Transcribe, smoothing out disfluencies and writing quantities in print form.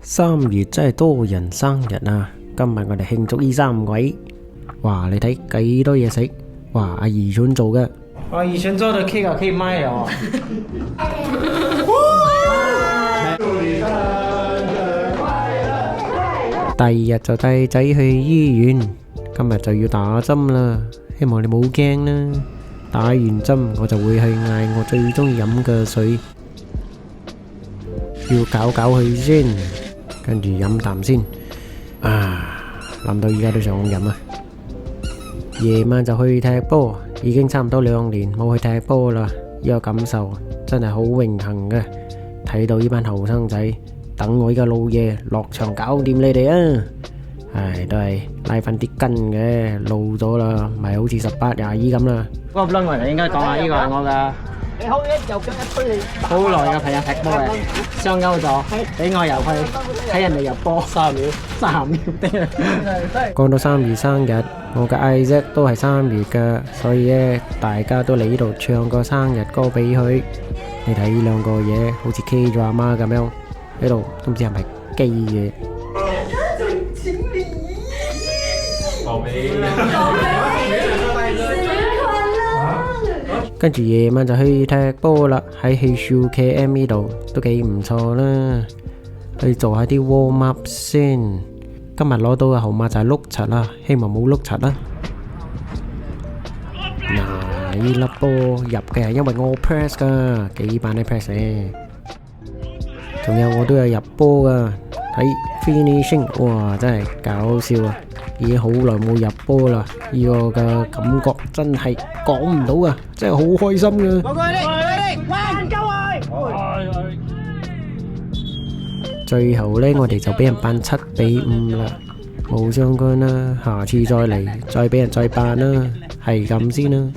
3月真係多人生日啊！今日我哋慶祝3位，哇！你睇幾多嘢食，哇！阿姨蠢做嘅，哇！以前做的 cake 啊，可以賣了哦。第二日就帶仔去醫院，今日就要打針啦，希望你冇驚啦。打完針我就會去嗌我最中意飲嘅水，要搞搞佢先，跟住飲啖先。諗到而家都想飲啊！夜晚就去踢波，已經差唔多2年冇去踢波啦，呢個感受真係好榮幸嘅。睇到呢班後生仔等我呢個老爺落場搞掂你哋啊！唉，都係拉翻啲筋嘅，老咗啦，唔係好似18、22咁啦。嗰個 blog 我哋應該講下呢個係我嘅你好一又咁一推你，好耐嘅朋友踢波嘅，相勾咗，俾我入去睇人哋入波3秒啲。講到3月生日，我嘅 Isaac 都係3月嘅，所以咧大家都嚟呢度唱個生日歌俾佢。你睇呢兩個嘢好似 K drama 咁樣喺度，都唔知係咪基嘅。跟住夜晚就去踢波啦，喺氣數 KM 呢度都幾唔錯啦，去做下啲 warm up 先。今日攞到嘅號碼就係碌柒啦，希望冇碌柒啦。嗱，呢粒波入嘅係因為我 press 噶，幾版你 press 咧。仲有我都有入波噶，睇 finishing， 哇，真係搞笑啊！已經好耐冇入波啦，呢個嘅感覺真係講唔到啊，真係好開心噶。最後呢，我哋就俾人扮7-5啦，冇相干啦，下次再嚟再俾人再扮啦，係咁先啦。